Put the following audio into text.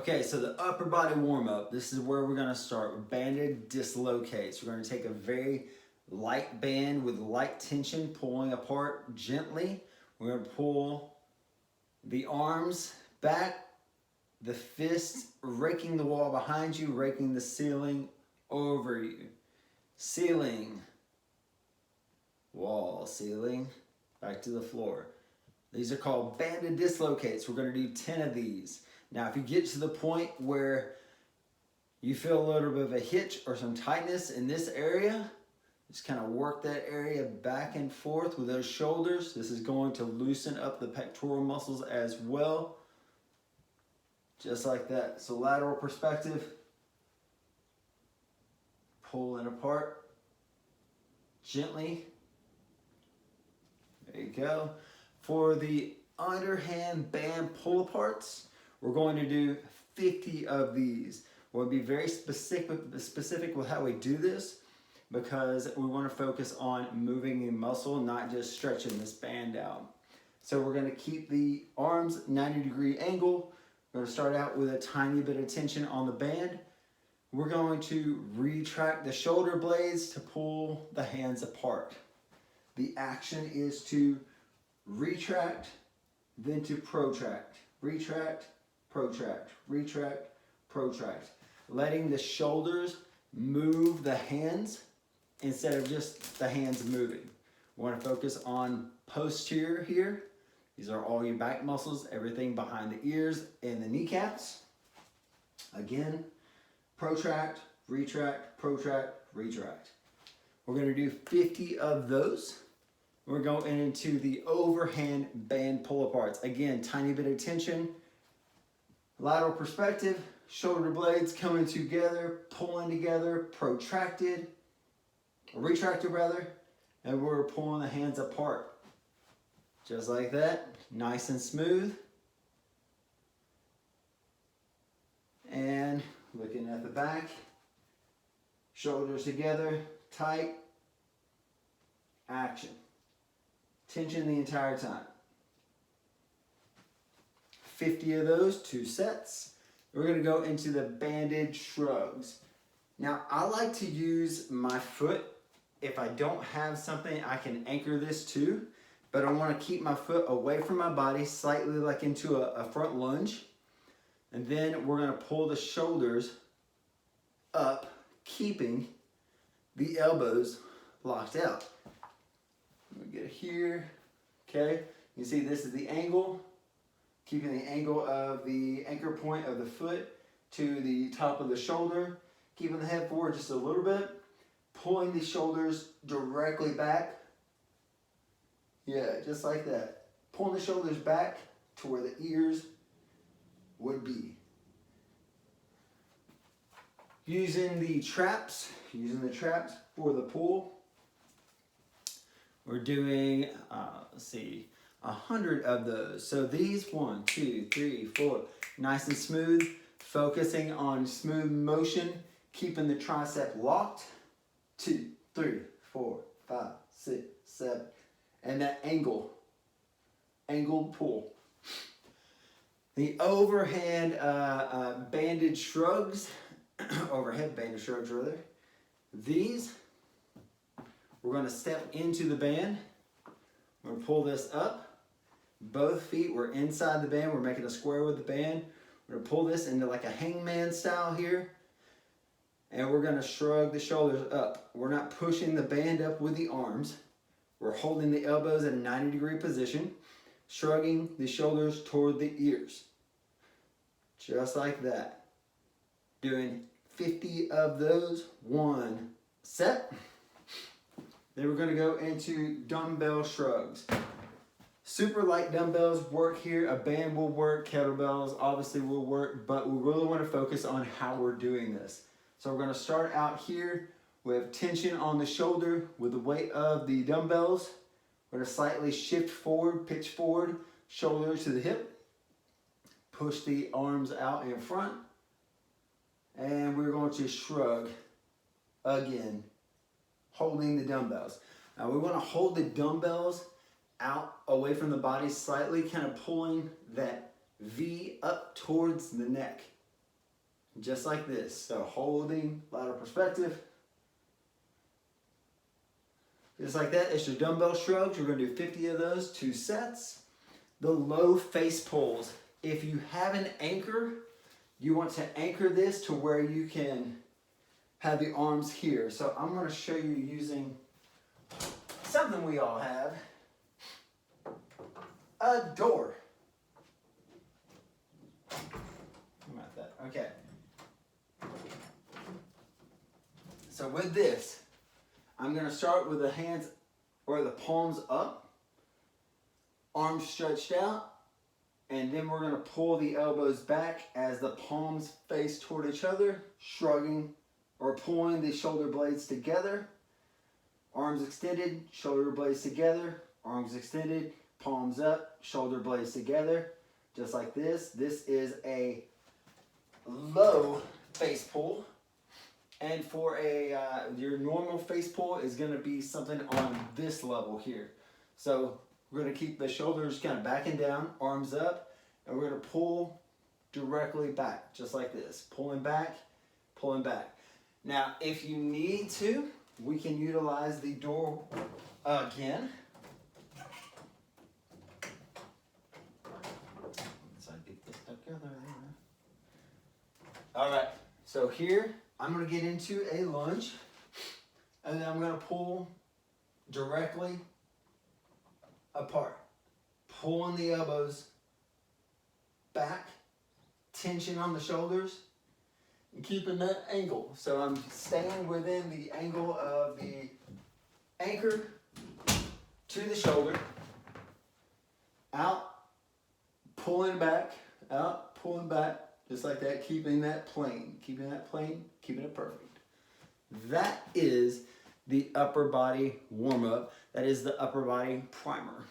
Okay, so the upper body warm up, this is where we're gonna start with banded dislocates. We're gonna take a very light band with light tension, pulling apart gently. We're gonna pull the arms back, the fists raking the wall behind you, raking the ceiling over you. Ceiling, wall, ceiling, back to the floor. These are called banded dislocates. We're gonna do 10 of these. Now, if you get to the point where you feel a little bit of a hitch or some tightness in this area, just kind of work that area back and forth with those shoulders. This is going to loosen up the pectoral muscles as well. Just like that. So lateral perspective, pulling apart gently. There you go. For the underhand band pull aparts, we're going to do 50 of these. We'll be very specific with how we do this because we want to focus on moving the muscle, not just stretching this band out. So we're going to keep the arms 90-degree angle. We're going to start out with a tiny bit of tension on the band. We're going to retract the shoulder blades to pull the hands apart. The action is to retract, then to protract. Retract, protract, retract, protract. Letting the shoulders move the hands instead of just the hands moving. We want to focus on posterior here. These are all your back muscles, everything behind the ears and the kneecaps. Again, protract, retract, protract, retract. We're going to do 50 of those. We're going into the overhand band pull aparts. Again, tiny bit of tension. Lateral perspective, shoulder blades coming together, pulling together, protracted, retracted rather, and we're pulling the hands apart. Just like that, nice and smooth. And looking at the back, shoulders together, tight, action. Tension the entire time. 50 of those, 2 sets. We're going to go into the banded shrugs. Now, I like to use my foot. If I don't have something I can anchor this to, but I want to keep my foot away from my body, slightly like into a front lunge. And then we're going to pull the shoulders up, keeping the elbows locked out. Let me get it here. Okay, you see this is the angle. Keeping the angle of the anchor point of the foot to the top of the shoulder. Keeping the head forward just a little bit. Pulling the shoulders directly back. Yeah, just like that. Pulling the shoulders back to where the ears would be. Using the traps for the pull. We're doing, let's see, 100 of those. So these, 1, 2, 3, 4, nice and smooth. Focusing on smooth motion, keeping the tricep locked. 2, 3, 4, 5, 6, 7. And that angled pull. The overhand banded shrugs, overhead banded shrugs rather. These, we're going to step into the band. We're going to pull this up. Both feet were inside the band. We're making a square with the band. We're going to pull this into like a hangman style here. And we're going to shrug the shoulders up. We're not pushing the band up with the arms. We're holding the elbows at a 90-degree position. Shrugging the shoulders toward the ears. Just like that. Doing 50 of those. 1 set. Then we're going to go into dumbbell shrugs. Super light dumbbells work here. A band will work. Kettlebells obviously will work. But we really want to focus on how we're doing this. So we're going to start out here with tension on the shoulder with the weight of the dumbbells. We're going to slightly shift forward, pitch forward, shoulder to the hip. Push the arms out in front. And we're going to shrug again, holding the dumbbells. Now we want to hold the dumbbells out away from the body slightly, kind of pulling that V up towards the neck. just like this. So holding lateral perspective. Just like that. It's your dumbbell shrugs. We're going to do 50 of those, 2 sets. The low face pulls. If you have an anchor, you want to anchor this to where you can have the arms here. So I'm going to show you using something we all have. A door. About that. Okay. So with this, I'm going to start with the hands or the palms up, arms stretched out, and then we're going to pull the elbows back as the palms face toward each other, shrugging or pulling the shoulder blades together. Arms extended, shoulder blades together, arms extended, palms up, shoulder blades together, just like this. This is a low face pull. And for a your normal face pull is going to be something on this level here. So we're going to keep the shoulders kind of backing down, arms up, and we're going to pull directly back, just like this. Pulling back, pulling back. Now, if you need to, we can utilize the door again. All right, so here, I'm going to get into a lunge, and then I'm going to pull directly apart. Pulling the elbows back, tension on the shoulders, and keeping that angle. So I'm staying within the angle of the anchor to the shoulder, out, pulling back, out, pulling back, just like that, keeping that plane, keeping it perfect. That is the upper body warm-up. That is the upper body primer.